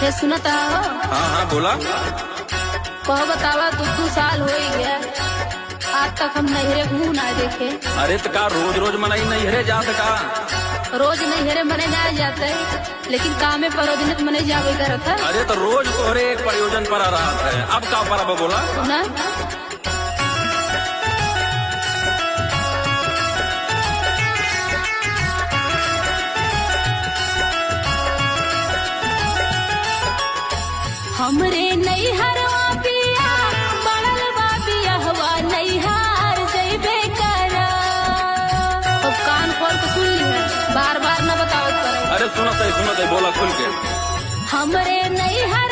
हे सुनता हो? हाँ हाँ बोला। कहो बतावा, 2 साल हो ही गया, आज तक हम नहरे घूम ना देखे। अरे तो का रोज रोज मनाई नैहरे जात का? रोज नहरे मने जाए जाते, लेकिन कामे परोजनित मने जावे करत है। अरे तो रोज तोहरे एक प्रयोजन पर आ रहा है, अब का पर बोला ना? हमरे नैहरवा पिया बनल बा बियाहवा, नैहर जइबे करा। अब कान खोल के सुन ली है, बार बार न बतावत करे। अरे सुनत है बोला खुल के। हमरे नैहर